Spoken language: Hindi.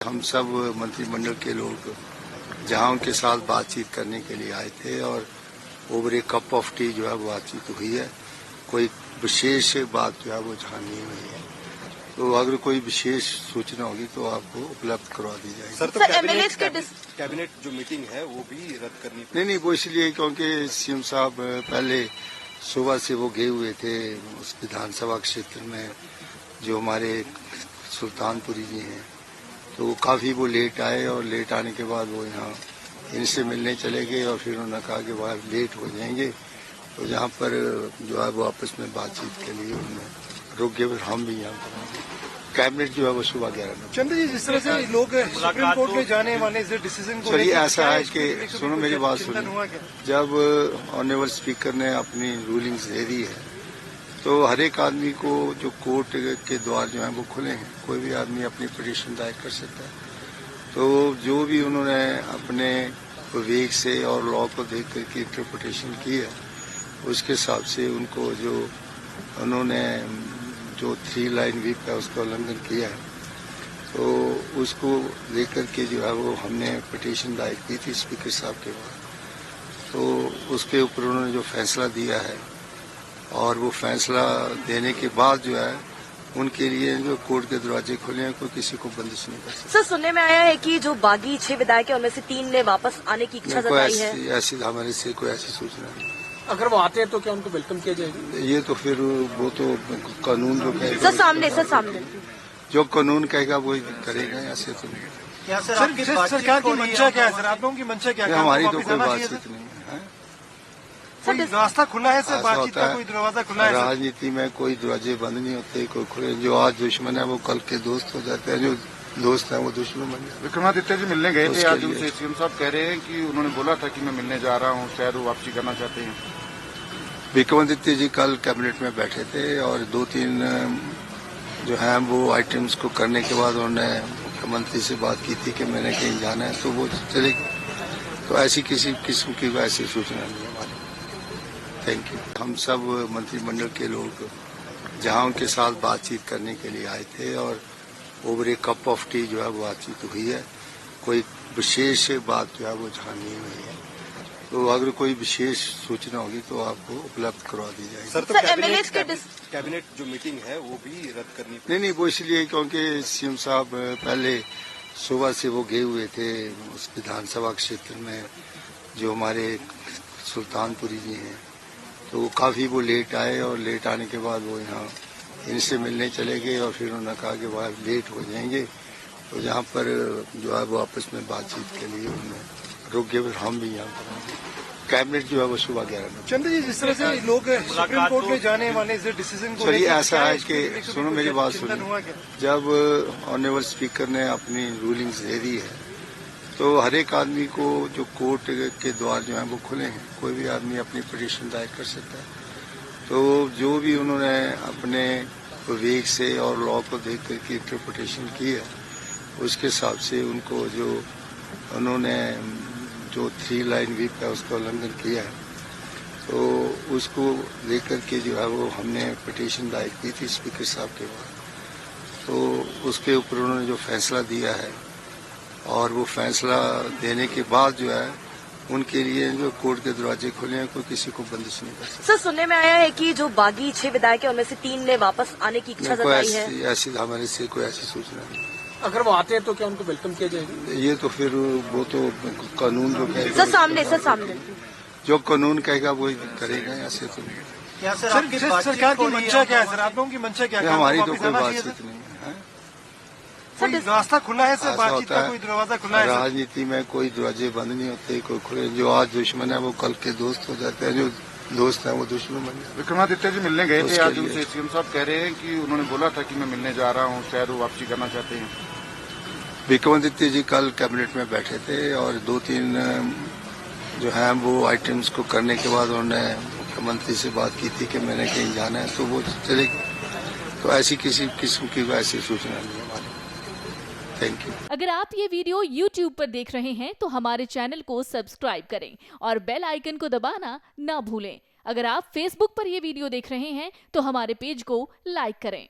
हम सब मंत्रिमंडल के लोग जहां उनके साथ बातचीत करने के लिए आए थे और over A cup of T जो है वो बातचीत हुई है। कोई विशेष बात जो है वो जहां नहीं हुई है, तो अगर कोई विशेष सूचना होगी तो आपको उपलब्ध करवा दी जाएगी। सर, तो कैबिनेट जो मीटिंग है वो भी रद्द करनी नहीं, वो इसलिए क्योंकि सीएम साहब पहले सुबह से वो गए हुए थे उस विधानसभा क्षेत्र में जो हमारे सुल्तानपुरी जी हैं, तो वो काफी वो लेट आए और लेट आने के बाद वो यहाँ इनसे मिलने चले गए और फिर उन्होंने कहा कि वह लेट हो जाएंगे, तो जहाँ पर जो है वो आपस में बातचीत के लिए उन्होंने रुक गए, फिर हम भी यहाँ पर कैबिनेट जो है वो सुबह 11 बजे। चंद्र जी, जिस तरह से लोग सुप्रीम कोर्ट में जाने वाले इस डिसीजन को चलिए ऐसा है कि सुनो मेरी बात सुनो, जब ऑनरेबल स्पीकर ने अपनी रूलिंग्स दे दी है तो हर एक आदमी को जो कोर्ट के द्वार जो है वो खुले हैं, कोई भी आदमी अपनी पिटीशन दायर कर सकता है। तो जो भी उन्होंने अपने विवेक से और लॉ को देख करके इंटरप्रिटेशन की है, उसके हिसाब से उनको जो उन्होंने जो 3 लाइन व्हिप है उसका उल्लंघन किया है, तो उसको लेकर के जो है वो हमने पिटीशन दायर की थी स्पीकर साहब के बाद, तो उसके ऊपर उन्होंने जो फैसला दिया है और वो फैसला देने के बाद जो है उनके लिए जो कोर्ट के दरवाजे खुले हैं, कोई किसी को बंदिश नहीं कर सकता। सर, सुनने में आया है कि जो बागी 6 विधायक है उनमें से 3 ने वापस आने की इच्छा जताई है। ऐसी हमारे से कोई ऐसी सूचना नहीं। अगर वो आते हैं तो क्या उनको वेलकम किया जाएगा? ये तो फिर वो तो कानून जो कहेगा, सर सामने जो कानून कहेगा वो करेगा, ऐसे तो नहीं। सरकार की मंशा क्या है सर? आप लोगों की मंशा क्या है? हमारी तो कोई बातचीत नहीं है। कोई रास्ता खुला है सर? बातचीत का कोई दरवाजा खुला है? राजनीति में कोई दरवाजे बंद नहीं होते, कोई खुले। जो आज दुश्मन है वो कल के दोस्त हो जाते हैं, जो दोस्त है वो दुश्मन बन जाते। विक्रमादित्य जी मिलने गए थे आज उनसे, सीएम साहब कह रहे हैं कि उन्होंने बोला था कि मैं मिलने जा रहा हूँ, शायद वो वापसी करना चाहते हैं। विक्रमादित्य जी कल कैबिनेट में बैठे थे और 2-3 जो है वो आइटम्स को करने के बाद उन्होंने मुख्यमंत्री से बात की थी कि मैंने कहीं जाना है, तो वो चले। तो ऐसी किसी किस्म की ऐसी सूचना नहीं है हमारी। Thank you. हम सब मंत्रिमंडल के लोग जहां उनके साथ बातचीत करने के लिए आए थे और over A cup of T जो है वो बातचीत हुई है। कोई विशेष बात जो है वो जहां नहीं हुई है, तो अगर कोई विशेष सूचना होगी तो आपको उपलब्ध करवा दी जाएगी। सर, तो कैबिनेट जो मीटिंग है वो भी रद्द करनी नहीं, वो इसलिए क्योंकि सीएम साहब पहले सुबह से वो गए हुए थे उस विधानसभा क्षेत्र में जो हमारे सुल्तानपुरी जी हैं, तो वो काफी वो लेट आए और लेट आने के बाद वो यहाँ इनसे मिलने चले गए और फिर उन्होंने कहा कि वह लेट हो जाएंगे, तो जहाँ पर जो है वो आपस में बातचीत के लिए उन्होंने रुक गए, फिर हम भी यहाँ पर कैबिनेट जो है वो सुबह 11 बजे। चंद्र जी, जिस तरह से लोग सुप्रीम कोर्ट में जाने वाले इस डिसीजन को चलिए ऐसा है कि सुनो मेरी बात सुनो, जब ऑनरेबल स्पीकर ने अपनी रूलिंग्स दे दी है तो हर एक आदमी को जो कोर्ट के द्वार जो है वो खुले हैं, कोई भी आदमी अपनी पिटीशन दायर कर सकता है। तो जो भी उन्होंने अपने विवेक से और लॉ को देख करके इंटरप्रिटेशन की है, उसके हिसाब से उनको जो उन्होंने जो 3 लाइन व्हिप है उसका उल्लंघन किया है, तो उसको लेकर के जो है वो हमने पिटीशन दायर की थी स्पीकर साहब के बाद, तो उसके ऊपर उन्होंने जो फैसला दिया है और वो फैसला देने के बाद जो है उनके लिए जो कोर्ट के दरवाजे खुले हैं, कोई किसी को बंदिश नहीं कर सकता। सर, सुनने में आया है कि जो बागी 6 विधायक है उनमें से 3 ने वापस आने की इच्छा जताई है। ऐसी हमारे से कोई ऐसी सूचना नहीं। अगर वो आते हैं तो क्या उनको वेलकम किया जाएगा? ये तो फिर वो तो कानून जो कहेगा, सर सामने जो कानून कहेगा वो करेगा, ऐसे तो नहीं। सरकार की मंशा क्या है सर? आप लोगों की मंशा क्या है? हमारी तो कोई बातचीत नहीं है। कोई रास्ता खुला है सर? बातचीत का कोई दरवाजा खुला है? राजनीति में कोई दरवाजे बंद नहीं होते, कोई खुले। जो आज दुश्मन है वो कल के दोस्त हो जाते हैं, जो दोस्त है वो दुश्मन बन जाते हैं। विक्रमादित्य जी मिलने गए थे आज उनसे, सीएम साहब कह रहे हैं कि उन्होंने बोला था कि मैं मिलने जा रहा हूँ, शायद वो वापसी करना चाहते हैं। विक्रमादित्य जी कल कैबिनेट में बैठे थे और 2-3 जो है वो आइटम्स को करने के बाद उन्होंने मुख्यमंत्री से बात की थी कि मैंने कहीं जाना है, तो वो चले। तो ऐसी किसी किस्म की ऐसी सूचना नहीं है हमारी। Thank you. अगर आप ये वीडियो YouTube पर देख रहे हैं तो हमारे चैनल को सब्सक्राइब करें और बेल आइकन को दबाना ना भूलें। अगर आप Facebook पर ये वीडियो देख रहे हैं तो हमारे पेज को लाइक करें।